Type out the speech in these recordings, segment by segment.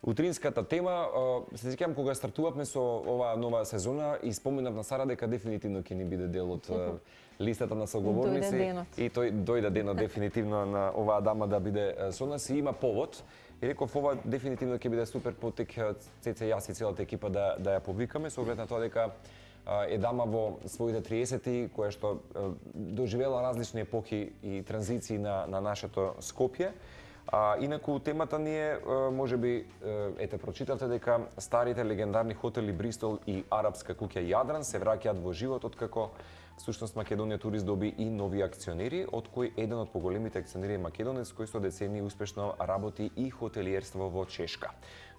Утринската тема, се сеќавам кога стартувавме со оваа нова сезона и споменав на Сара дека дефинитивно ќе ни биде дел од листата на соговорници и тој дојде денот дефинитивно на оваа дама да биде со нас и има повод. И реков ова дефинитивно ќе биде супер потик Цеце, јас и целата екипа да ја повикаме со оглед на тоа дека е дама во своите 30-ти која што доживела различни епохи и транзиции на нашето Скопје. Инаку темата ни е, можеби, ете прочитавте дека старите легендарни хотели Бристол и арапска куќа Јадран се враќаат во живот откако всушност Македонија Турист доби и нови акционери, од кои еден од поголемите акционери е македонец кој со децении успешно работи и хотелиерство во Чешка.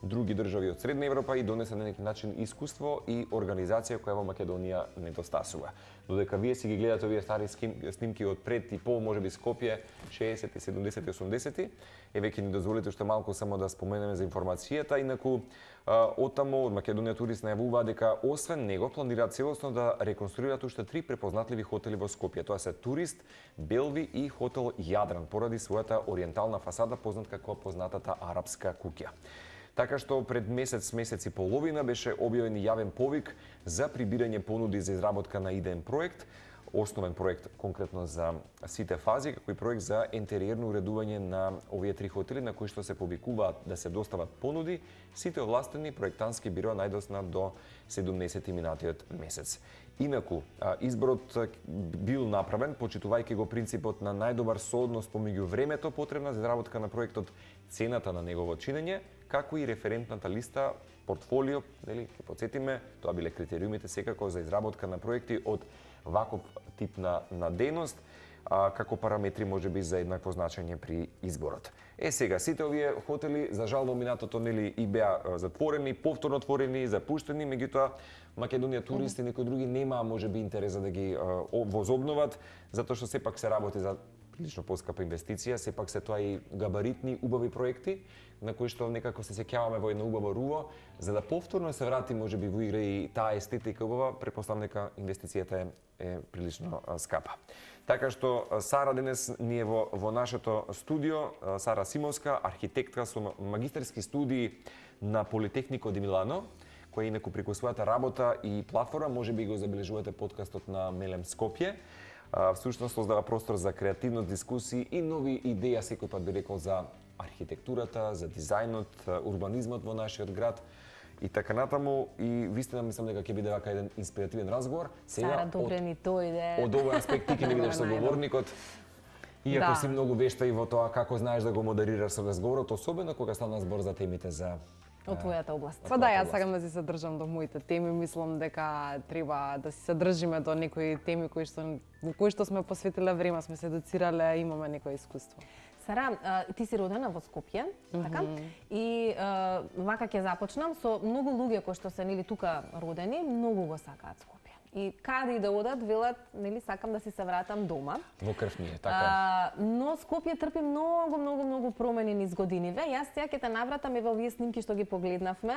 Други држави од Средна Европа и донесе на некој начин искуство и организација која во Македонија недостасува. Додека вие си ги гледате овие стари снимки од пред и по, можеби Скопје, 60-ти, 70-ти, 80-ти, еве ќе ни дозволите уште малку само да споменеме за информацијата, инаку оттаму од Македонија Турист најавува дека освен него планираат целосно да реконструираат уште 3 препознатливи хотели во Скопје. Тоа се Турист, Белви и хотел Јадран, поради својата ориентална фасада познат како познатата арапска куќа. Така што пред месец и половина беше објавен јавен повик за прибирање понуди за изработка на идеен проект, основен проект конкретно за сите фази, како и проект за интериерно уредување на овие 3 хотели на кои што се повикуваат да се достават понуди сите овластени проектантски бироа најдосна до 17 минатиот месец. Инаку, изборот бил направен почитувајќи го принципот на најдобар сооднос помеѓу времето потребна за изработка на проектот, цената на негово чинење, како и референтната листа, портфолио, нели, ќе потсетиме, тоа биле критериумите секако за изработка на проекти од ваков тип на дејност, како параметри можеби за еднакво значење при изборот. Сега сите овие хотели за жал во минатото нели и беа затворени, повторно отворени, запуштени, меѓутоа Македонија Турист и некои други немаа можеби интерес да ги возобноват, затоа што сепак се работи за прилично поскапа инвестиција, сепак се тоа и габаритни, убави проекти, на кои што некако се сеќаваме во едно убаво руво, за да повторно се врати можеби во игра и таа естетика убава, претпоставам дека инвестицијата е прилично скапа. Така што Сара денес ни е во нашето студио, Сара Симовска, архитектка со магистерски студии на Политехнико ди Милано, која инаку преку својата работа и платформа, можеби го забележувате подкастот на Мелем Скопје, всушност создава простор за креативност, дискусии и нови идеи, секој пат би рекол за архитектурата, за дизајнот, урбанизмот во нашиот град и така натаму. И вистина мислам дека ќе биде вака еден инспиративен разговор. Сара, добре ни дојде. Од овој аспект ти ќе ни бидеш соговорникот. Иако си многу вешта и во тоа како знаеш да го модерираш со разговорот, особено кога стана збор за темите за од твојата област. Па да, јас сакам да се задржам до моите теми, мислам дека треба да се задржиме до некои теми во кои што сме посветиле време, сме се доцирале, имаме некое искуство. Сара, ти си родена во Скопје, така? И вака ќе започнам со многу луѓе кои што се нели тука родени, многу го сакаат Скопје. И каде и да одат, велат, нели, сакам да си се вратам дома. Во крв ни е, така. Но Скопје трпи многу промени низ годиниве. Јас сега ќе те навратам и во овие снимки што ги погледнавме,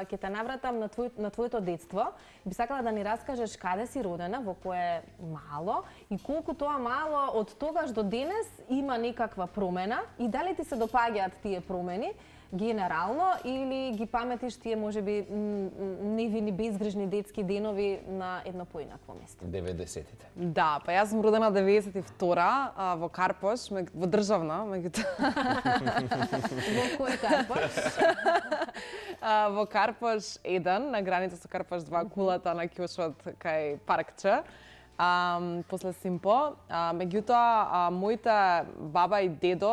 ќе те навратам на твоето детство. Би сакала да ни раскажеш каде си родена, во кое мало и колку тоа мало од тогаш до денес има некаква промена и дали ти се допаѓаат тие промени генерално или ги паметиш тие можеби невини безгрижни детски денови на едно поинакво место? 90-тите. Да, па јас сум родена 92-а во Карпош, во државна, меѓутоа. Во кој Карпош? Во Карпош 1, на граница со Карпош 2, кулата на ќошот кај Паркче. После Симпо, меѓутоа моите баба и дедо,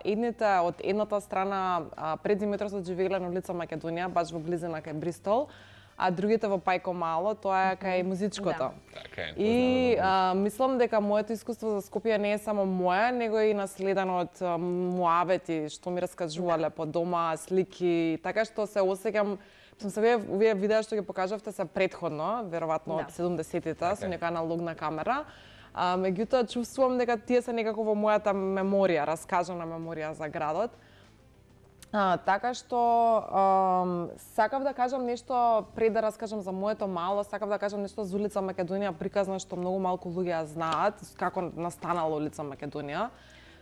едните од едната страна пред зиметросот живееле на улица Македонија, баш во близина кај Бристол, а другите во Пајко Мало, тоа е кај Музичкото. И мислам дека моето искуство за Скопје не е само мое, него и наследено од муабети што ми раскажувале по дома, слики, така што се осеќам. Овие видеа што ги покажавте се предходно, веројатно од 70-тите, со нека аналогна камера. Меѓутоа, чувствувам дека тие се некако во мојата меморија, раскажана меморија за градот. Така што сакав да кажам нешто пред да раскажам за моето мало, сакав да кажам нешто за улица Македонија приказна што многу малку луѓе ја знаат, како настанала улица Македонија.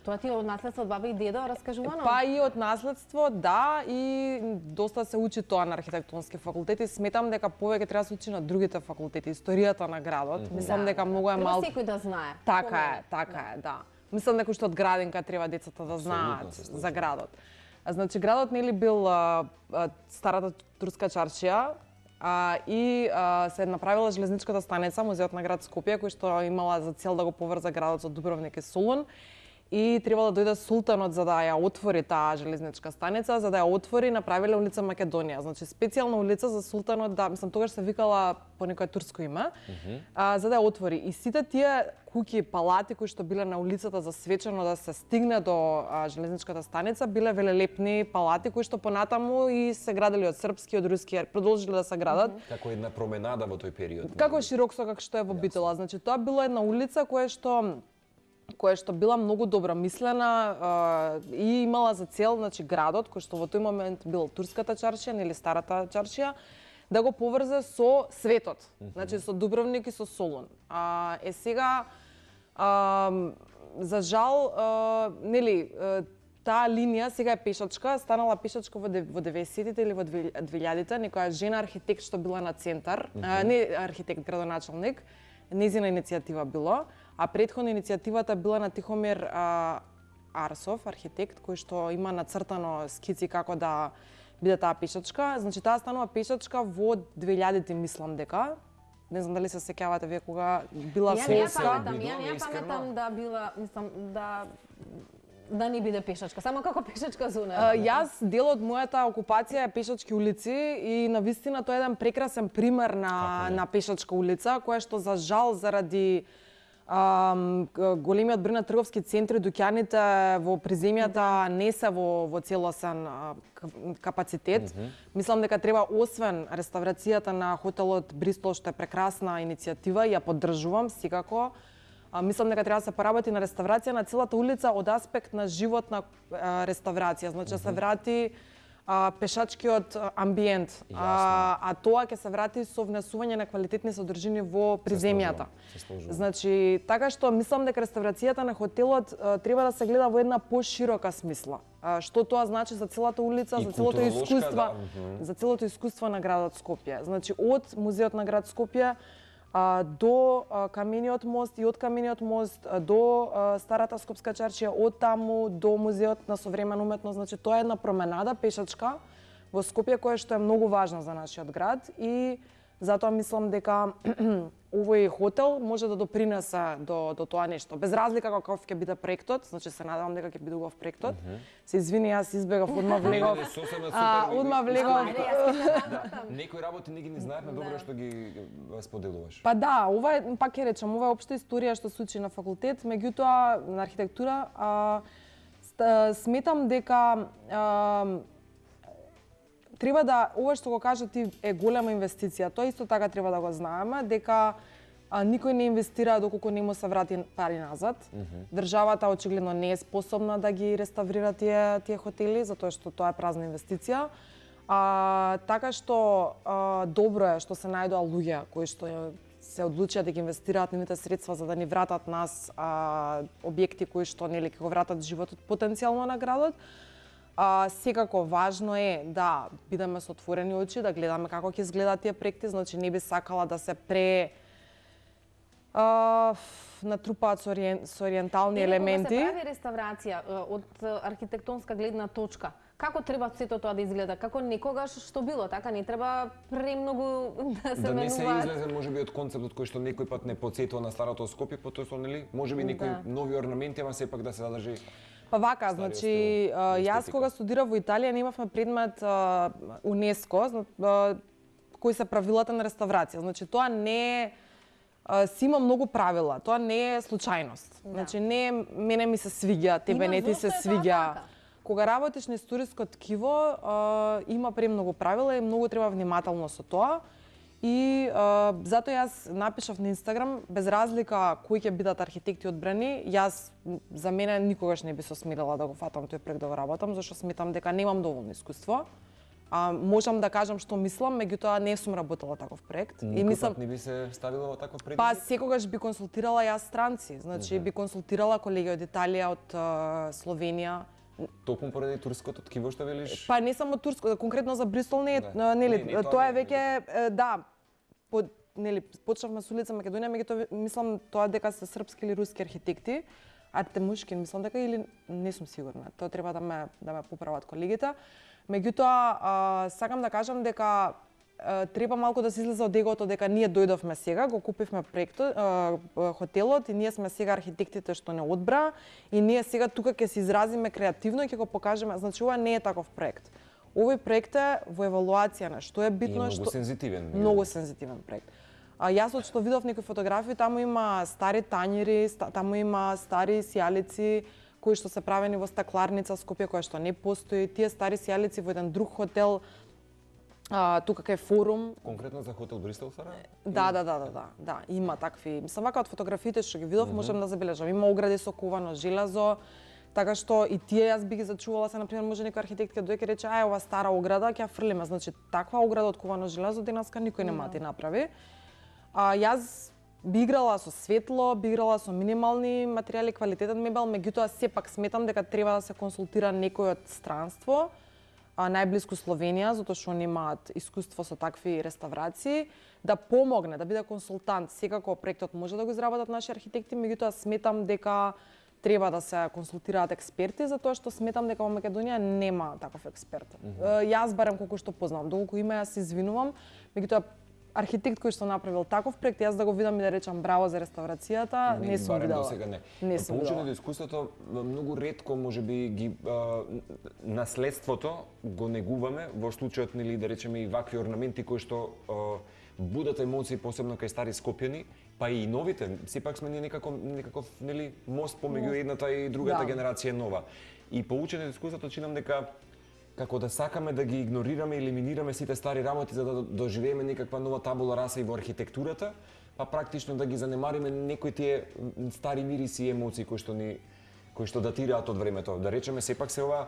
Тоа ти е од наследство од баба и дедо, раскажувано? Па и од наследство, да, и доста се учи тоа на архитектонски факултети. Сметам дека повеќе треба да се учи на другите факултети, историјата на градот. Мислам дека многу е малку. Треба секој да знае. Така е, да. Мислам дека уште од градинка треба децата да знаат за градот. Значи, градот нели бил старата турска чаршија и се направила железничката станица, музеот на град Скопје, кој што имала за цел да го поврза градот со Дубровник и Солун. И требало да дојде султанот за да ја отвори таа железничка станица, за да ја отвори, направиле улица Македонија. Значи специјална улица за султанот, да, мислам тогаш се викала по некое турско име, за да ја отвори. И сите тие куќи, палати кои што биле на улицата за свечено да се стигне до железничката станица, биле велелепни палати кои што понатаму и се градели од српски, од руски, продолжиле да се градат. Како една променада во тој период. Како широксо како што е во Битола. Значи тоа било една улица која што била многу добро мислена и имала за цел, значи, градот, кој што во тој момент бил турската чаршија, нели старата чаршија, да го поврзе со светот, значи со Дубровник и со Солун. Сега, за жал, нели, таа линија сега е пешачка, станала пешачка во 90-тите или во 2000-тите, некоја жена архитект што била на центар, не архитект, градоначалник, незина иницијатива било, а претходно иницијативата била на Тихомир Арсов, архитект, кој што има нацртано скици како да биде таа пешачка. Значи таа станува пешачка во 2000-ти, мислам дека. Не знам дали се сеќавате вие кога била Полска. Ја не паметам да била, мислам, да не биде пешачка, само како пешачка зона. Јас дел од мојата окупација е пешачки улици и навистина тоа е еден прекрасен пример на пешачка улица, која што за жал заради големиот број на трговски центри, дуќаните во приземјата не се во целосен капацитет. Мислам дека треба, освен реставрацијата на хотелот Бристол, што е прекрасна иницијатива, ја поддржувам секако. Мислам дека треба да се поработи на реставрација на целата улица од аспект на животна реставрација. Значи, се врати пешачкиот амбиент, а тоа ќе се врати со внесување на квалитетни содржини во приземјата. Значи, така што мислам дека реставрацијата на хотелот треба да се гледа во една поширока смисла. Што тоа значи за целата улица, за целото искуство, за целото искуство на градот Скопје. Значи, од музеот на град Скопје до камениот мост и од камениот мост до старата скопска чаршија, од таму до музеот на современа уметност. Значи тоа е една променада пешачка во Скопје која што е многу важна за нашиот град и затоа мислам дека овој хотел може да допринесе до тоа нешто. Без разлика каков ќе биде проектот, значи се надевам дека ќе биде убав проектот. Се извини, јас избегав, одма влегов. Некои работи не ги знаевме, добро што ги споделуваш. Па да, ова е, пак ќе речам, ова е општа историја што се учи на факултет, меѓутоа на архитектура сметам дека треба да, ова што го кажа ти е голема инвестиција. Тоа исто така треба да го знаеме, дека никој не инвестира доколку не му се врати пари назад. Државата очигледно не е способна да ги реставрира тие хотели, затоа што тоа е празна инвестиција. Така што добро е што се најдоа луѓе кои што се одлучија да ги инвестираат нивните средства за да ни вратат нас објекти кои што нели ќе го вратат животот потенцијално на градот. Секако важно е да бидеме со отворени очи, да гледаме како ќе изгледаат тие проекти, значи не би сакала да се натрупаат со ориентални елементи. Кога се прави реставрација од архитектонска гледна точка, како треба сето тоа да изгледа? Како некогаш што било, така не треба премногу да се менуваат. Да не се излезе можеби од концептот кој што некој пат не потсетува на старото Скопје, потоа нели, можеби некои нови орнаменти, ама сепак да се задржи. Па вака, значи, јас кога студирав во Италија немавме предмет УНЕСКО, кои се правилата на реставрација. Значи, тоа не е, си има многу правила, тоа не е случајност. Значи, не мене ми се свиѓа, тебе не ти се свиѓа. Кога работиш на историско ткиво, има премногу правила и многу треба внимателно со тоа. И затоа јас напишав на Инстаграм, без разлика кои ќе бидат архитекти одбрани, јас за мене никогаш не би се осмелила да го фатам тој проект да го работам, зашто сметам дека немам доволно искуство. Можам да кажам што мислам, меѓутоа не сум работела таков проект. И мислам не би се ставила во таков проект? Па секогаш би консултирала јас странци, значи би консултирала колеги од Италија, од Словенија. Токму поради турското ткиво што велиш? Па не само турско, конкретно за Бристол не, нели, тоа е веќе нели, почнавме со улица Македонија, меѓутоа мислам тоа дека се српски или руски архитекти, Артемушкин, мислам дека или не сум сигурна. Тоа треба да ме поправат колегите. Меѓутоа, сакам да кажам дека треба малку да се излезе од егото дека ние дојдовме сега, го купивме проектот, хотелот и ние сме сега архитектите што не одбра и ние сега тука ќе се изразиме креативно и ќе го покажеме. Значи ова не е таков проект. Овој проект е во евалуација на што е битно, и многу сензитивен. Многу сензитивен проект. Јас од што видов некои фотографии, таму има стари тањери, таму има стари сијалици кои што се правени во стакларница Скопје, која што не постои. Тие стари сијалици во еден друг хотел, тука кај форум. Конкретно за хотел Бристол Сара? Да, има такви. Мислам, вака од фотографиите што ги видов, можам да забележам. Има огради со ковано железо, така што и тие јас би ги зачувала се, например, може некој архитект ќе дојде и рече, ова стара ограда, ќе ја фрлиме. Значи, таква ограда од ковано железо денеска никој нема да направи. Јас би играла со светло, би играла со минимални материјали, квалитетен мебел, меѓутоа сепак сметам дека треба да се консултира некој од странство, најблиску Словенија, затоа што они имаат искуство со такви реставрации, да помогне, да биде консултант. Секако проектот може да го изработат наши архитекти, меѓутоа сметам дека треба да се консултираат експерти, затоа што сметам дека во Македонија нема таков експерт. Јас барем колку што познавам, доколку има јас се извинувам, меѓутоа архитект кој што направил таков проект, јас да го видам и да речам браво за реставрацијата, не сум видела. Не сум видела. Поучено од искуството, многу ретко можеби ги наследството го негуваме во случајот, нели, да речеме и вакви орнаменти кои што будат емоции, посебно кај стари скопјани, па и новите. Сепак сме ние некаков нели мост помеѓу едната и другата генерација нова. И поучено од искуството чинам дека како да сакаме да ги игнорираме и елиминираме сите стари работи за да доживееме некаква нова табула раса и во архитектурата, па практично да ги занемариме некои тие стари мириси и емоции кои што датираат од времето. Да речеме сепак се ова,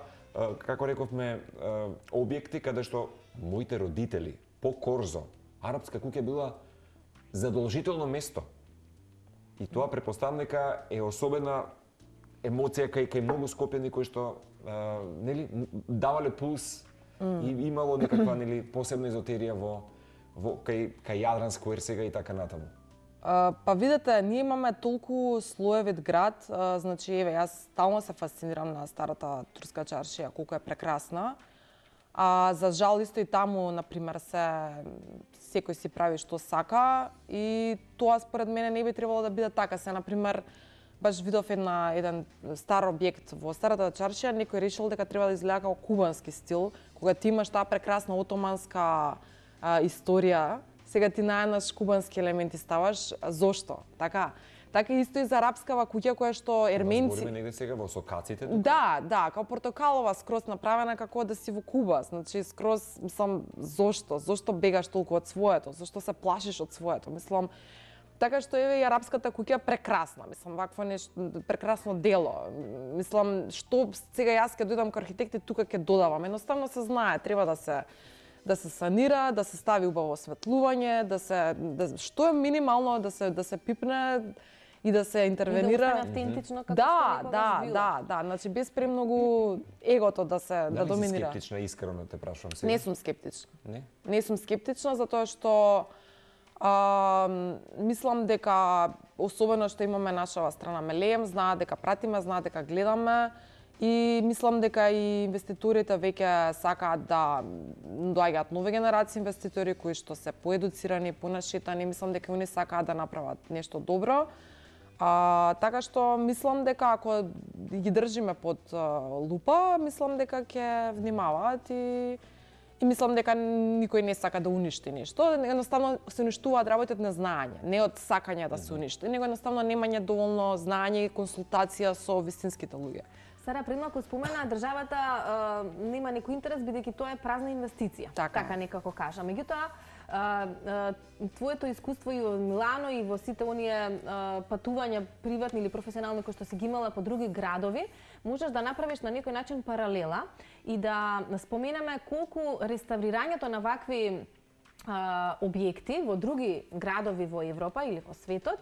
како рековме, објекти каде што моите родители по Корзо, арапска куќа била задолжително место. И тоа претпоставам дека е особена емоција кај многу скопјани кои што нели давале пулс и имало некаква нели посебна езотерија во кај Јадран сквер сега и така натаму. Па видете, ние имаме толку слоевит град, значи еве јас стално се фасцинирам на старата турска чаршија, колку е прекрасна. За жал исто и таму, например, секој си прави што сака и тоа според мене не би требало да биде така. Се, например, баш видов еден стар објект во старата чаршија, некој решил дека треба да изгледа како кубански стил, кога ти имаш таа прекрасна отоманска историја, сега ти најнаш кубански елементи ставаш, зошто? Така исто и за арапскава куќа која што ерменци... Збориме негде сега во сокаците? Да, како портокалова скроз направена како да си во Куба, значи скроз, мислам, зошто? Зошто бегаш толку од своето? Зошто се плашиш од своето? Мислам, така што еве и арапската куќа прекрасна, мислам, вакво нешто прекрасно дело. Мислам, што сега јас ќе дојдам кај архитекти тука ќе додавам. Едноставно се знае, треба да се санира, да се стави убаво осветлување, што е минимално да се пипне и да се интервенира. И да остане автентично како што некогаш било. Да, значи без премногу егото да доминира. Дали си скептична, искрено те прашувам сега? Не сум скептична. Не сум скептична затоа што мислам дека особено што имаме нашава страна Мелеем, знаат дека пратиме, знаат дека гледаме и мислам дека и инвеститорите веќе сакаат да доаѓаат нови генерации инвеститори кои што се поедуцирани, понашетани, мислам дека они сакаат да направат нешто добро. Така што мислам дека ако ги држиме под лупа, мислам дека ќе внимаваат и мислам дека никој не сака да уништи нешто. Едноставно се уништуваат работи од незнаење, не од сакање да се уништи, него едноставно немање доволно знаење и консултација со вистинските луѓе. Сара прималку спомена, државата нема некој интерес бидејќи тоа е празна инвестиција. Така некако кажа. Меѓутоа, твоето искуство и во Милано и во сите оние патувања приватни или професионални кои што си ги имала по други градови, можеш да направиш на некој начин паралела и да споменеме колку реставрирањето на вакви објекти во други градови во Европа или во светот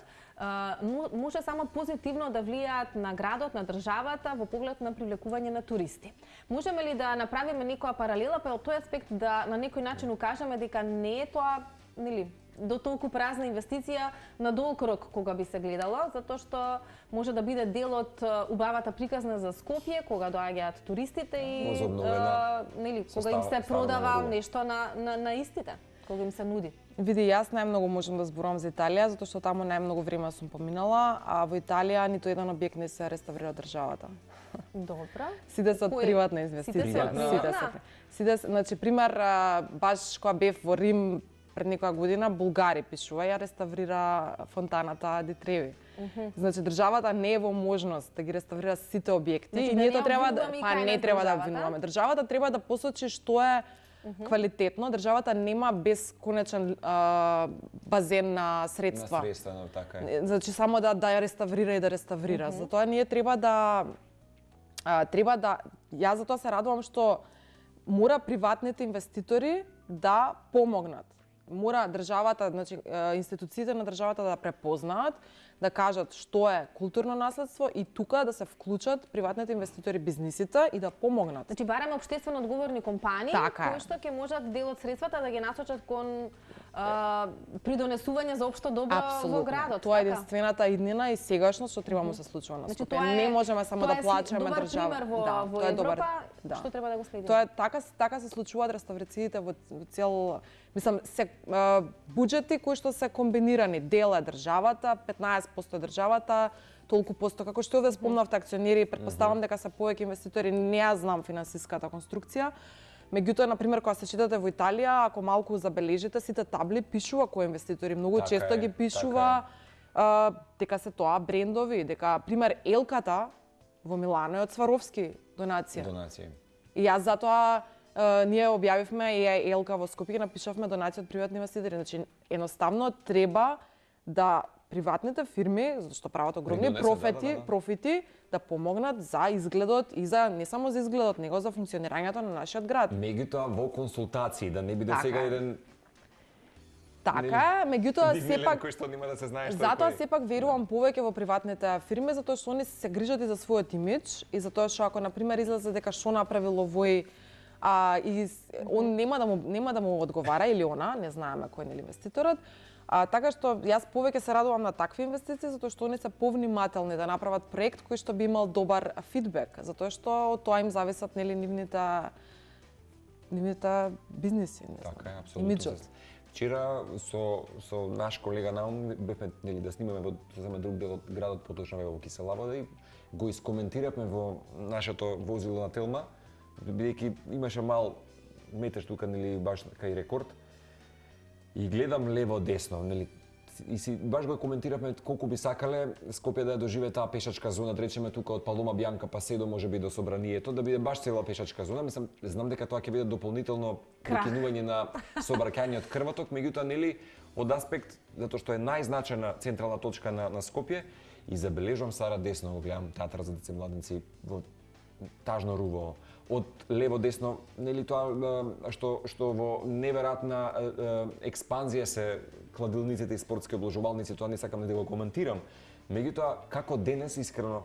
може само позитивно да влијаат на градот, на државата во поглед на привлекување на туристи. Можеме ли да направиме некоја паралела па од тој аспект да на некој начин укажеме дека не е тоа, нели, до толку празна инвестиција на долг рок кога би се гледало, затоа што може да биде дел од убавата приказна за Скопје кога доаѓаат туристите и нели кога им се продава нешто на истите, кога им се нуди. Види, јас најмногу можам да зборувам за Италија, затоа што таму најмногу време сум поминала, а во Италија ниту еден објект не се реставрира државата. Добро. Сите се од приватна инвестиција. Сите, значи, пример, баш кога бев во Рим пред некоја година, Булгари пишува, ја реставрира фонтаната Ди Треви. Значи, државата не е во можност да ги реставрира сите објекти и ние тоа треба да не треба да обвинуваме. Државата треба да посочи што е квалитетно. Државата нема бесконечен базен на средства. На средства, така е. Значи само да ја реставрира и да реставрира. Затоа ние треба да јас затоа се радувам што мора приватните инвеститори да помогнат. Мора државата, значи институциите на државата да препознаат, да кажат што е културно наследство и тука да се вклучат приватните инвеститори, бизнисите и да помогнат. Значи бараме општествено одговорни компании кои што ќе можат дел од средствата да ги насочат кон придонесување за општо добро во градот. Тоа е единствената иднина и сегашност што треба да се случува на Скопје. Не можеме само да плачеме држава. Тоа е добар пример во Европа, што треба да го следиме. Тоа е така се случуваат реставрациите во цел, мислам, буџети кои што се комбинирани, дел е државата, 15% државата, толку посто како што овде спомнавте акционери, претпоставам дека се повеќе инвеститори, не ја знам финансиската конструкција. Меѓутоа, на пример, кога се читате во Италија, ако малку забележите, сите табли пишува кои инвеститори, многу често ги пишува дека се тоа брендови, дека пример Елката во Милано е од Сваровски донација. И јас затоа ние објавивме и Елка во Скопје, напишавме донација од приватни инвеститори. Значи, едноставно треба да приватните фирми, што прават огромни профити, да помогнат за изгледот и за не само за изгледот, него за функционирањето на нашиот град. Меѓутоа во консултации, да не биде сега еден Така, меѓутоа сепак кој што нема да се знае што. Затоа сепак верувам повеќе во приватните фирми, затоа што они се грижат и за својот имидж и затоа што ако на пример излезе дека што направил овој и он нема да му одговара или она, не знаеме кој нели инвеститорот. Така што јас повеќе се радувам на такви инвестиции затоа што они се повнимателни да направат проект кој што би имал добар фидбек, затоа што од тоа им зависат нели нивните бизниси, не знам. Така е, апсолутно. Вчера со наш колега Наум бевме нели да снимаме во друг дел од градот, поточно во Киселавода и го искоментиравме во нашето возило на Телма, бидејќи имаше мал метеж тука нели баш кај рекорд. И гледам лево десно, нели, и си баш го коментиравме колку би сакале Скопје да ја доживее таа пешачка зона, да речеме тука од Палома Бјанка па се до можеби до Собранието, да биде баш цела пешачка зона. Мислам, знам дека тоа ќе биде дополнително прекинување на сообраќајниот крвоток, меѓутоа нели од аспект затоа што е најзначајна централна точка на Скопје и забележувам Сара десно, го гледам театар за деца и младенци во тажно руво. Од лево десно, нели тоа што во неверојатна експанзија се кладилниците и спортски обложувалници, тоа не сакам да го коментирам. Меѓутоа, како денес искрено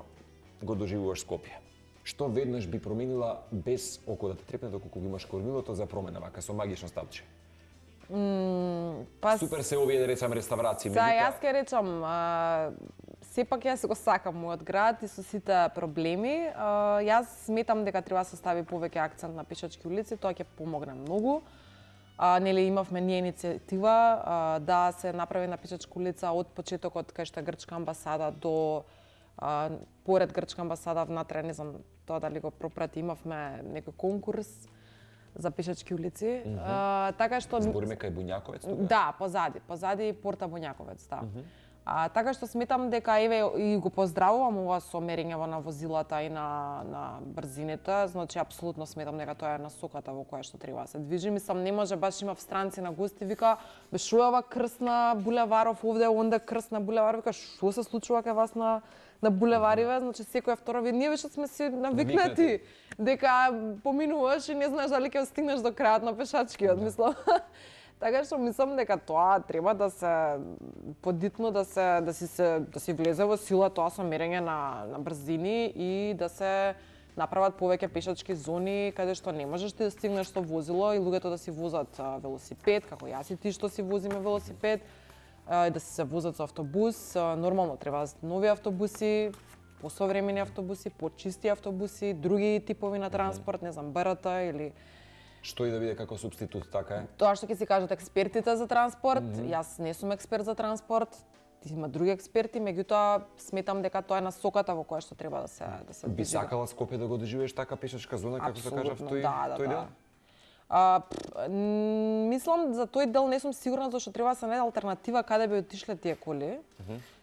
го доживуваш Скопје? Што веднаш би променила без око да те трепне доколку го имаш кормилото за промена вака со магично стапче? Супер се овие да речам реставрации. Јас ќе речам, сепак јас го сакам мојот град и со сите проблеми. Јас сметам дека треба да се стави повеќе акцент на пешачки улици, тоа ќе помогне многу. Нели имавме ние иницијатива да се направи на пешачка улица од почетокот кај што е Грчка амбасада до поред Грчка амбасада внатре, не знам тоа дали го пропрати, имавме некој конкурс за пешачки улици. Така што збориме кај Буњаковец тука? Да, позади порта Буњаковец, да. Така што сметам дека еве и го поздравувам ова со мерење на возилата и на брзините, значи апсолутно сметам дека тоа е насоката во која што треба да се движи. Мислам не може баш имав странци на гости вика бешуева крст на булеваров овде, онде крст на булеваров, вика што се случува кај вас на булевариве, значи секој второ вид ние веќе сме си навикнати дека поминуваш и не знаеш дали ќе стигнеш до крајот на пешачкиот, мислам. Така што мислам дека тоа треба да се подитно да си влезе во сила тоа со мерење на брзини и да се направат повеќе пешачки зони каде што не можеш ти да стигнеш со возило и луѓето да си возат велосипед, како јас и ти што си возиме велосипед, да се возат со автобус. Нормално треба нови автобуси, посовремени автобуси, почисти автобуси, други типови на транспорт, не знам, БРТ или што и да биде како супститут, така е? Тоа што ќе си кажат експертите за транспорт, јас не сум експерт за транспорт, има други експерти, меѓутоа сметам дека тоа е насоката во која што треба да се движи. Би сакала Скопје да го доживееш така пешачка зона, како се кажа, тој дел? Мислам за тој дел не сум сигурна зашто треба да се најде алтернатива каде би отишле тие коли.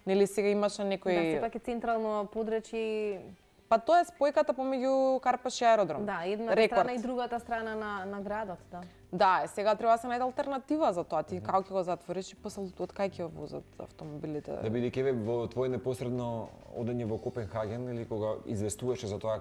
Нели сега имаше некој Да, сепак е централно подречје. Па тоа е спојката помеѓу Карпаш и аеродром. Да, едната страна и другата страна на градот, да. Да, сега треба да се најде алтернатива за тоа. Ти како ќе го затвориш и после од кај ќе возат автомобилите? Да бидејќи еве во твое непосредно одење во Копенхаген или кога известуваше за тоа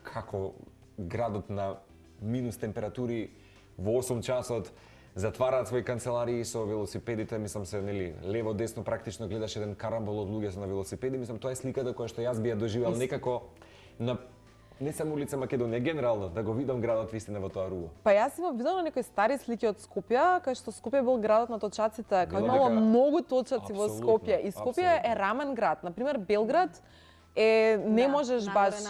како градот на минус температури во 8 часот затвараат своји канцеларии со велосипедите, мислам се, нели, лево десно практично гледаш еден карамбол од луѓе на велосипеди, мислам тоа е сликата која што јас би ја доживел некако на не само улица Македонија, генерално да го видам градот вистина во тоа руво. Па јас имам видено некои стари слики од Скопје, кај што Скопје бил градот на точаците, кај имало многу точаци во Скопје и Скопје е рамен град. На пример Белград е не можеш баш.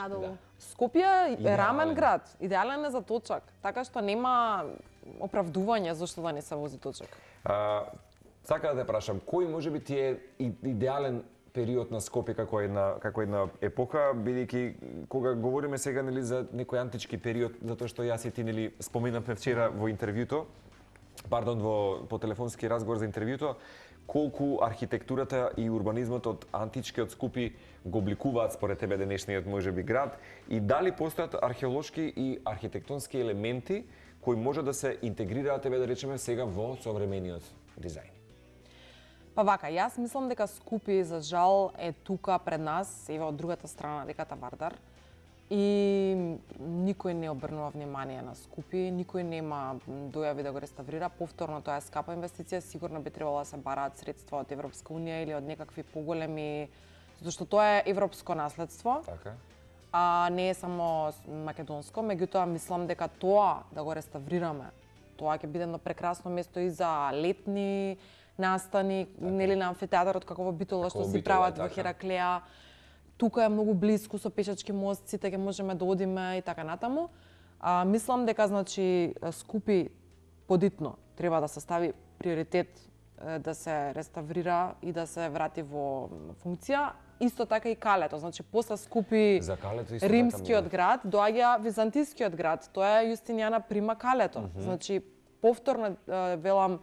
Скопје е рамен град, идеален е за точак, така што нема оправдување зашто да не се вози точак. Сакам да те прашам, кој може би ти е идеален период на Скопје како една епока, бидејќи кога говориме сега нели за некој антички период, затоа што јас и ти нели споменавме вчера во интервјуто, по телефонски разговор за интервјуто, колку архитектурата и урбанизмот од античкиот Скопје го обликуваат според тебе денешниот можеби град и дали постојат археолошки и архитектонски елементи кои може да се интегрираат да речеме сега во современиот дизајн? Па вака, јас мислам дека Скопје за жал е тука пред нас, еве од другата страна на реката Вардар. И никој не обрнува внимание на Скопје, никој нема дојави да го реставрира. Повторно тоа е скапа инвестиција, сигурно би требало да се бараат средства од Европска унија или од некакви поголеми, зашто тоа е европско наследство. Така. А не е само македонско, меѓутоа мислам дека тоа да го реставрираме, тоа ќе биде едно прекрасно место и за летни настани, нели на амфитеатарот како во Битола што си прават во Хераклеа. Тука е многу блиску со пешачки мост, сите ќе можеме да одиме и така натаму. Мислам дека значи Скопје подитно треба да се стави приоритет да се реставрира и да се врати во функција. Исто така и Калето, значи после Скопје римскиот град доаѓа византискиот град, тоа е Јустинијана Прима Калето. Значи повторно велам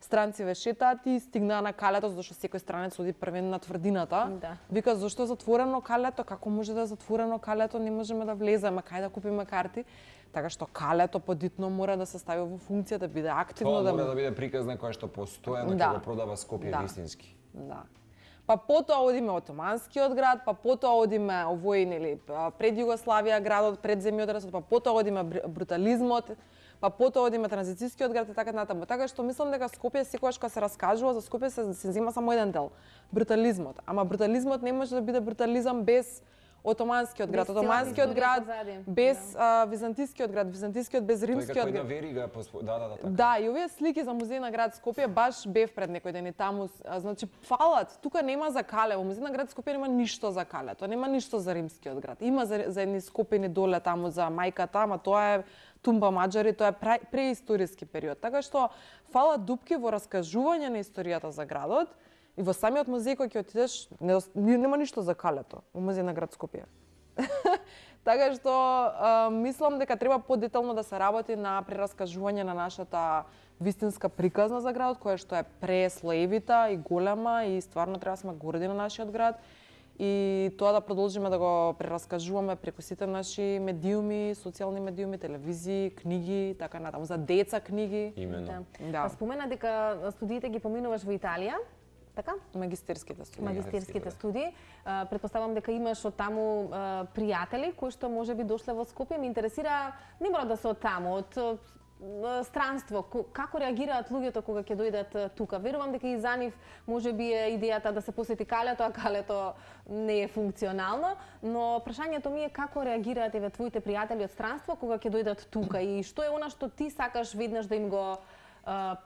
странци ве шетаат и стигнаа на Калето, зашто секој странец оди првен на тврдината. Да. Вика зошто е затворено Калето, како може да е затворено Калето, не можеме да влеземе, кај да купиме карти. Така што Калето подитно мора да се стави во функција, да биде активно. Тоа мора да биде приказна која што постојано ќе го продава Скопје вистински. Да. Па потоа одиме Отоманскиот град, па потоа одиме овој нели пред Југославија градот, пред земјотресот, па потоа одиме брутализмот, па потоа одиме транзицијскиот град и така натаму. Така што мислам дека Скопје секогаш кога се раскажува за Скопје се зема само еден дел, брутализмот. Ама брутализмот не може да биде брутализам без Отоманскиот град, Отоманскиот град без Византискиот град, Византискиот без Римскиот град. Тој како една верига, така. Да, и овие слики за музеј на град Скопје баш бев пред некој ден и таму, значи фалат, тука нема за Кале, во музеј на град Скопје нема ништо за Калето, нема ништо за Римскиот град. Има за едни скопени доле таму за мајката, ама тоа е тумба маџари, тоа е преисториски период. Така што фалат дупки во раскажување на историјата за градот. И во самиот музеј кој ќе отидеш, нема ништо за Калето, во музеј на град Скопје. Така што мислам дека треба подетално да се работи на прераскажување на нашата вистинска приказна за градот, која што е преслоевита и голема и стварно треба да сме горди на нашиот град. И тоа да продолжиме да го прераскажуваме преку сите наши медиуми, социјални медиуми, телевизии, книги, така натаму, за деца книги. Именно. Да. Спомена дека студиите ги поминуваш во Италија, така? Магистерските студии. Магистерските студии. Предпоставам дека имаш од таму пријатели кои што можеби дошле во Скопје. Ме интересира, не мора да се од таму, од странство, како реагираат луѓето кога ќе дојдат тука? Верувам дека и за нив можеби е идејата да се посети калето, а калето не е функционално, но прашањето ми е како реагираат еве твоите пријатели од странство кога ќе дојдат тука и што е она што ти сакаш веднаш да им го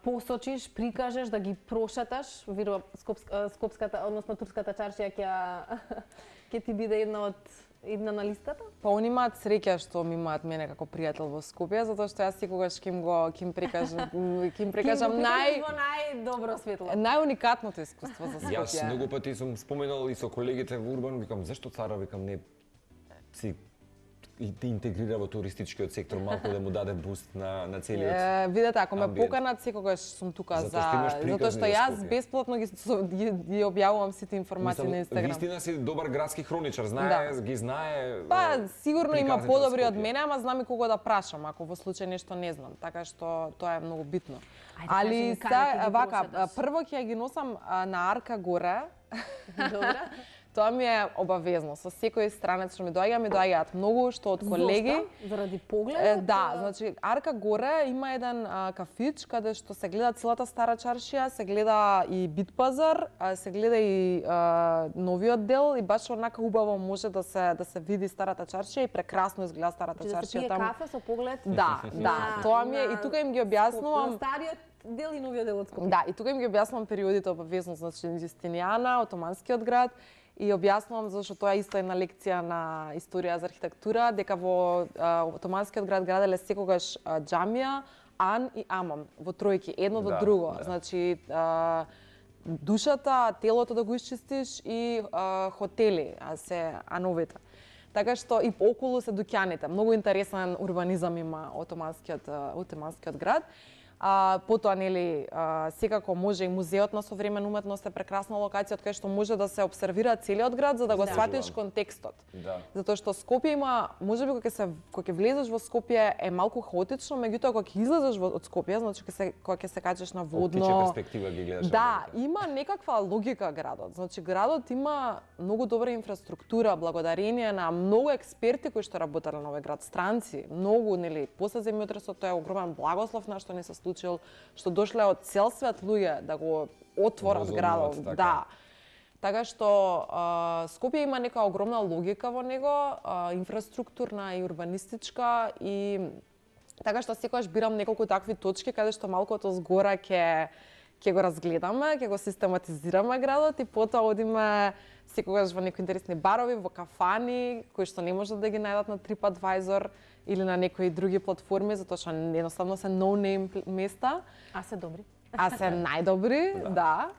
посочиш, прикажеш, да ги прошаташ? Верувам скопската, односно турската чаршија ќе ти биде една на листата? Па они имаат среќа што ми имаат мене како пријател во Скопје, затоа што јас секогаш ќе прикажам најдобро светло. Најуникатното искуство за Скопје. Јас многу пати сум споменал и со колегите во Урбан, викам зашто цара, викам не си и да интегрира во туристичкиот сектор, малку да му даде буст на целиот. Видете, ако ме поканат, секогаш сум тука затоа што јас бесплатно ги објавувам сите информации на Инстаграм. Вистина си добар градски хроничар, ги знае. Па сигурно има подобри од мене, ама знам и кого да прашам ако во случај нешто не знам, така што тоа е многу битно. Али вака, прво ќе ги носам на Арка горе. Добра. Тоа ми е обавезно. Со секој странец што ми доаѓаат многу, што од колеги. Зошто? Заради погледот? Да, значи Арка горе има еден кафич каде што се гледа целата Стара чаршија, се гледа и Битпазар, се гледа и новиот дел и баш онака убаво може да се види Старата чаршија и прекрасно изгледа Старата чаршија таму. Да се пие кафе со поглед? Да, тоа ми е и тука им ги објаснувам. Стариот дел и новиот дел од Скопје. Да, и тука им ги објаснувам периодите обавезно, значи Јустинијана, Отоманскиот град, и објаснувам зашто тоа е исто една лекција на историја за архитектура, дека во Отоманскиот град граделе секогаш џамија, Ан и Амам во тројки, едно до друго. Значи душата, телото да го исчистиш и хотели, се ановите. Така што и околу се дуќаните. Многу интересен урбанизам има Отоманскиот град. Потоа, нели, секако може и музеот на современа уметност е прекрасна локација од кај што може да се обсервира целиот град за да го сватиш контекстот. Затоа што Скопје има, можеби кога ќе влезеш во Скопје е малку хаотично, меѓутоа кога ќе излезеш од Скопје, значи кога ќе се качиш на водно. Оптична перспектива ги гледаш. Да, има некаква логика градот. Значи градот има многу добра инфраструктура благодарение на многу експерти кои што работеле на овој град, странци, многу, нели, после земјотресот тоа е огромен благослов на што ни се случил, што дошле од цел свет луѓе да го отворат градот. Да. Така што Скопје има нека огромна логика во него, инфраструктурна и урбанистичка и така што секогаш бирам неколку такви точки каде што малку од згора ќе го разгледаме, ќе го систематизираме градот и потоа одиме секогаш во некои интересни барови, во кафани, кои што не можат да ги најдат на TripAdvisor или на некои други платформи, затоа што едноставно се no-name места. А се добри. А се најдобри, да.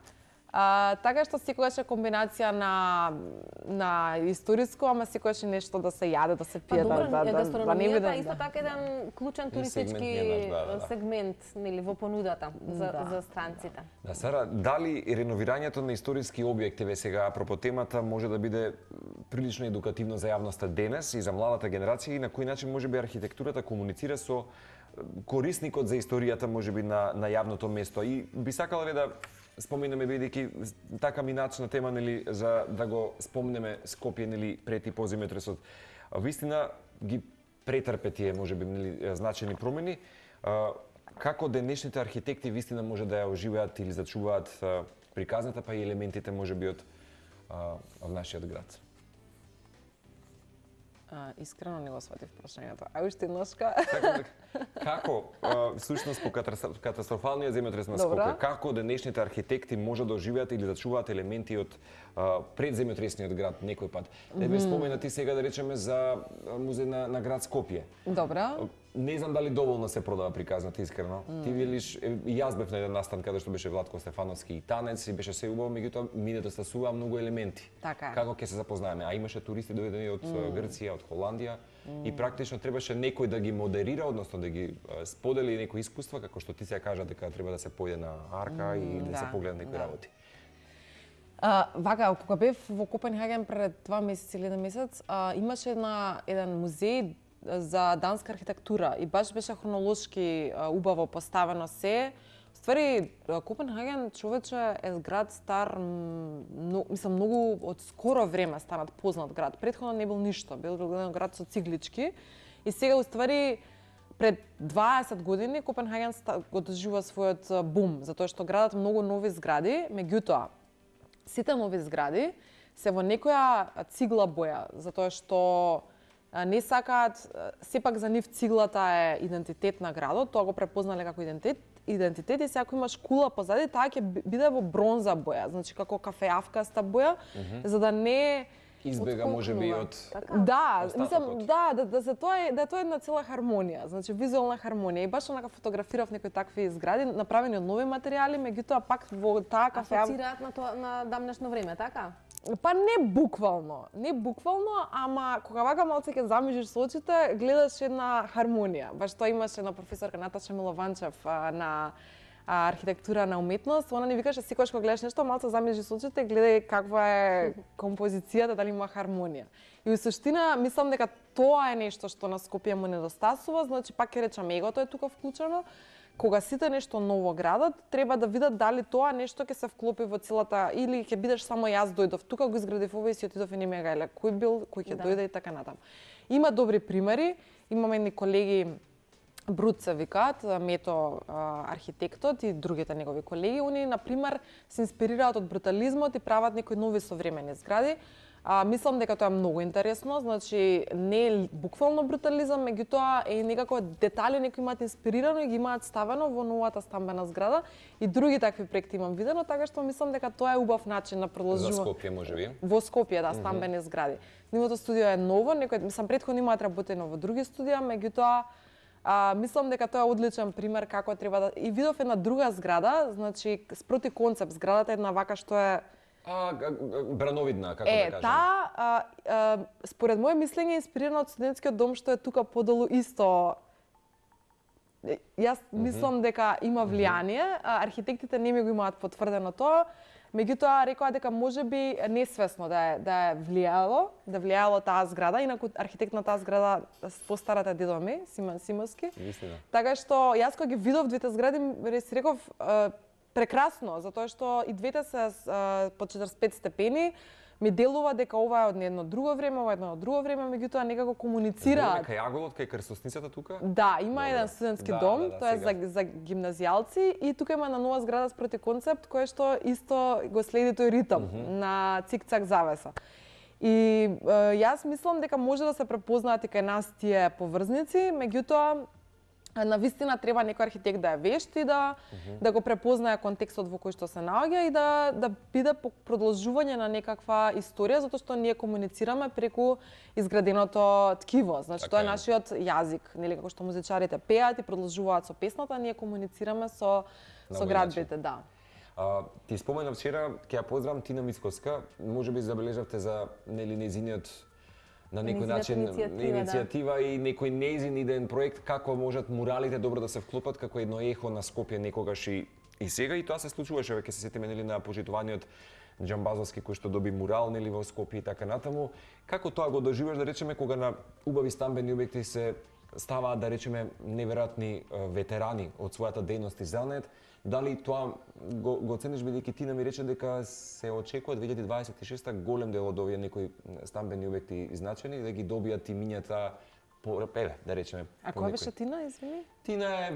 Така што секогаш е комбинација на историско, ама секогаш и нешто да се јаде, да се пие, гастрономијата исто така еден клучен туристички сегмент, нели, во понудата за странците. Да, Сара, дали реновирањето на историски објекти сега апропо темата може да биде прилично едукативно за јавноста денес и за младата генерација и на кој начин можеби архитектурата комуницира со корисникот за историјата можеби на јавното место и би сакала да споминеме бидејќи така миначна тема, нели, за да го спомнеме Скопје, нели, пред и по земјотресот. Вистина ги претрпе тие можеби, нели, значајни промени. Како денешните архитекти вистина може да ја оживеат или зачуваат приказната па и елементите можеби од нашиот град? Искрено не го сватив прашањето. А уште еднашка. Како, всушност по катастрофалниот земјотрес на Скопје, како денешните архитекти може да оживеат или зачуваат елементи од предземјотресниот град некој пат? Не бе споменати сега да речеме за музеј на град Скопје. Добра. не знам дали доволно се продава приказната искрено. Ти велиш, и јас бев на еден настан каде што беше Владко Стефановски и танец и беше се убаво, меѓутоа ми недостасуваа многу елементи. Така. Како ќе се запознаеме? А имаше туристи дојдени од Грција, од Холандија и практично требаше некој да ги модерира, односно да ги сподели некои искуства, како што ти се кажа дека треба да се појде на арка и да се погледа некои работи. Вака, кога бев во Копенхаген пред 2 месеци или 1 месец, имаше еден музеј за данска архитектура и баш беше хронолошки убаво поставено се. Ствари, Копенхаген, човече, е град стар, мислам, многу од скоро време станат познат град. Претходно не бил ништо, бил еден град со циглички. И сега, уствари, пред 20 години Копенхаген го доживува својот бум, затоа што градат многу нови згради, меѓутоа, сите нови згради се во некоја цигла боја, затоа што не сакаат, сепак за нив циглата е идентитет на градот, тоа го препознале како идентитет и сега ако имаш кула позади, таа ќе биде во бронза боја, значи како кафеавкаста боја, за да не избега можеби од да, мислам, да тоа е една цела хармонија, значи визуелна хармонија. И баш онака фотографирав некои такви згради направени од нови материјали, меѓутоа пак во таа кафеавка асоцираат на тоа на дамнешно време, така? Па не буквално, ама кога вака малце ќе замижиш со очите, гледаш една хармонија. Баш тоа имаше една професорка Наташа Милованчев на архитектура на уметност, она ни викаше секогаш кога гледаш нешто, малце замижи со очите, гледај каква е композицијата, дали има хармонија. И во суштина мислам дека тоа е нешто што на Скопје му недостасува, значи пак ќе речам егото е тука вклучено. Кога сите нешто ново градат, треба да видат дали тоа нешто ќе се вклопи во целата или ќе бидеш само јас дојдов тука, го изградив ова и си отидов и не ме гајле кој бил, кој ќе дојде и така натаму. Има добри примери, имаме едни колеги Брут се викаат, Мето архитектот и другите негови колеги, они на пример се инспирираат од брутализмот и прават некои нови современи згради. Мислам дека тоа е многу интересно, значи не е буквално брутализам, меѓутоа е некако детали некои имаат инспирирано и ги имаат ставено во новата стамбена зграда и други такви проекти имам видено, така што мислам дека тоа е убав начин на продолжување. За Скопје можеби? Во Скопје, да, стамбени згради. Нивото студио е ново, мислам претходно имаат работено во други студија, меѓутоа мислам дека тоа е одличен пример како треба да и видов една друга зграда, значи спроти концепт зградата една вака што е брановидна, како да кажем. Таа, според моје мислење, е инспирирана од студентскиот дом, што е тука подолу исто. Јас мислам дека има влијание, архитектите не ми го имаат потврдено тоа, меѓутоа рекоа дека можеби несвесно да е влијало таа зграда, инаку архитект на таа зграда постарата дедо ми, Симон Симовски. Вистина. Така што јас кога ги видов двете згради, си реков прекрасно, затоа што и двете се по 45 степени, ми делува дека ова е од едно друго време, ова е едно друго време, меѓутоа некако комуницираат. Кај Аголот, кај крстосницата тука? Да, има еден студентски дом, тоа е за гимназијалци и тука има една нова зграда спроти концепт која што исто го следи тој ритм на цик-цак завеса. И јас мислам дека може да се препознаат и кај нас тие поврзници, меѓутоа на вистина треба некој архитект да е вешт и да го препознае контекстот во кој што се наоѓа и да биде продолжување на некаква историја, затоа што ние комуницираме преку изграденото ткиво. Значи тоа е нашиот јазик, нели како што музичарите пеат и продолжуваат со песната, ние комуницираме со градбите, да. Ти спомена вчера, ќе ја поздравам Тина Мицкоска, можеби забележавте за нели нејзиниот на некој начин иницијатива и некој нејзин идеен проект како можат муралите добро да се вклопат како едно ехо на Скопје некогаш и сега и тоа се случуваше, веќе се сетиме нели на почитуваниот Џамбазовски кој што доби мурал нели во Скопје и така натаму. Како тоа го доживаш да речеме кога на убави стамбени објекти се ставаат да речеме неверојатни ветерани од својата дејност и занет? Дали тоа го цениш бидејќи Тина ми рече дека се очекува 2026 голем дел од овие некои стамбени објекти изначени да ги добијат имињата да речеме. А која беше Тина, извини? Тина е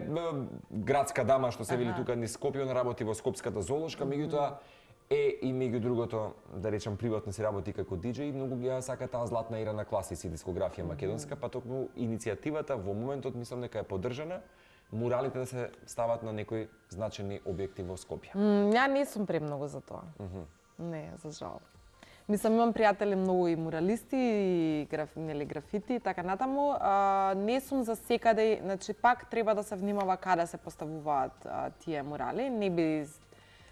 градска дама што се вели тука низ Скопје, работи во Скопската зоолошка, меѓутоа е и меѓу другото, да речем, приватно си работи како диџеј, многу ги сака таа златна ера на класици дискографија македонска, па токму иницијативата во моментот мислам дека е поддржана, муралите да се стават на некои значени објекти во Скопје. Ја не сум премногу за тоа. Не, за жал. Мислам, имам пријатели многу и муралисти, и графити, и така натаму. Не сум за секаде, значи пак треба да се внимава каде се поставуваат тие мурали. Не би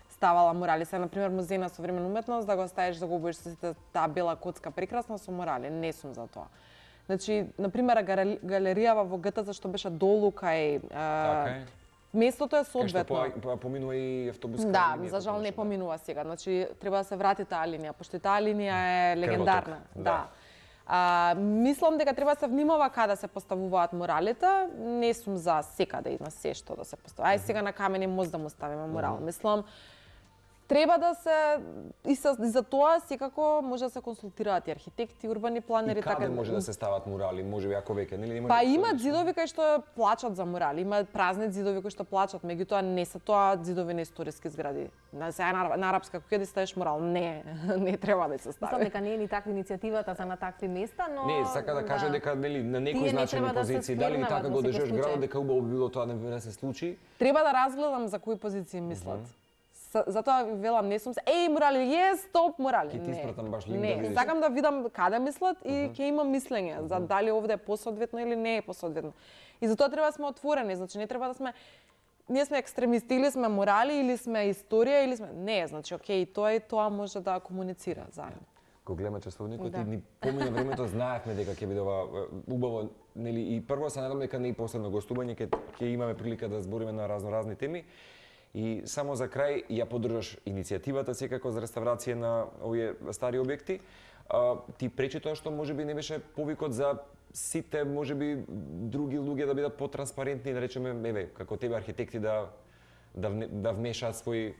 ставала мурали. Сега, например, музеј на современа уметност, да го ставиш да го обоиш со сите таа бела коцка прекрасна со мурали. Не сум за тоа. Значи, например, галеријава во ГТЗ што беше долу кај местото е соодветно. Кај што поминува и автобуска линија. Да, за жал не поминува сега. Значи, треба да се врати таа линија, пошто таа линија е легендарна. Да. Мислам дека треба да се внимава каде се поставуваат муралите. Не сум за секаде и на се што да се поставува. Ај сега на Камени мост да му ставиме мурал. Мислам, треба да се и за тоа секако може да се консултираат и архитекти, урбани планери, така. И каде може да се стават мурали? Можеби ако веќе, нели има? Па има ѕидови кои што плачат за мурали, има празни ѕидови кои што плачат, меѓутоа не се тоа ѕидови на историски згради. На арапска куќа да ставиш мурал, не треба да се стави. Мислам дека не е ни таква иницијативата за на такви места, но не, сака да каже дека нели на некои значени позиции, дали и така го држиш градот, дека убаво би било тоа да се случи. Треба да разгледам за кои позиции мислат. Затоа велам, не сум се, мурали, стоп мурали. Ке ти испратам баш линк да видиш. Не, сакам да видам каде мислат и ќе имам мислење за дали овде е посоодветно или не е посоодветно. И затоа треба да сме отворени, значи не треба да сме ние сме екстремисти, или сме морали, или сме историја, или сме не, значи окей, тоа може да комуницира заедно. Кога гледаме часовникот и ни помина времето, знаевме дека ќе биде ова убаво, нели, и прво се надам дека не и последно гостување ќе имаме прилика да збориме на разноразни теми. И само за крај, ја поддржаш иницијативата секако за реставрација на овие стари објекти. Ти пречи тоа што можеби не беше повикот за сите, можеби други луѓе да бидат потранспарентни, да речеме, како тебе архитекти да вмешаат своји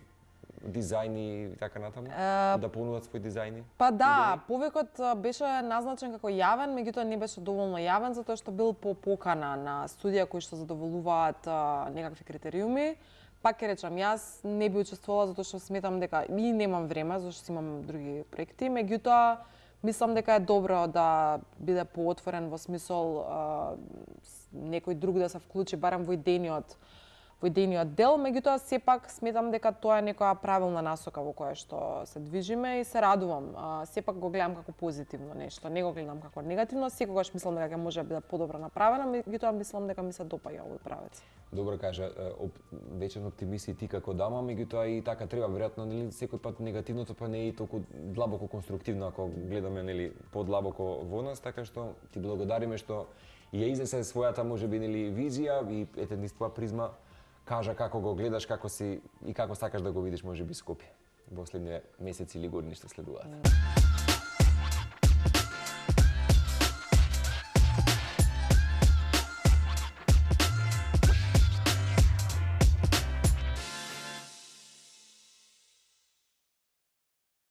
дизајни и така натаму, да понудат своји дизајни? Па да, повикот беше назначен како јавен, меѓутоа не беше доволно јавен затоа што бил по покана на студија кои што задоволуваат некакви критериуми. Пак ќе речам, јас не би учествувала затоа што сметам дека и немам време, зашто имам други проекти, меѓутоа мислам дека е добро да биде поотворен во смисол некој друг да се вклучи барем во идејниот дел, меѓутоа сепак сметам дека тоа е некоја правилна насока во која што се движиме и се радувам. Сепак го гледам како позитивно нешто, не го гледам како негативно, секогаш мислам дека ќе може да биде подобро направено, меѓутоа мислам дека ми се допаѓа овој правец. Добро кажа, вечен оптимист и ти како дама, меѓутоа и така треба веројатно, нели, секој пат негативното па не е толку длабоко конструктивно ако гледаме, нели, подлабоко во нас, така што ти благодариме што ја изнесе својата можеби, нели, визија и ете низ твоја призма кажа како го гледаш, како си и како сакаш да го видиш можеби Скопје во следните месеци или години што следуваат.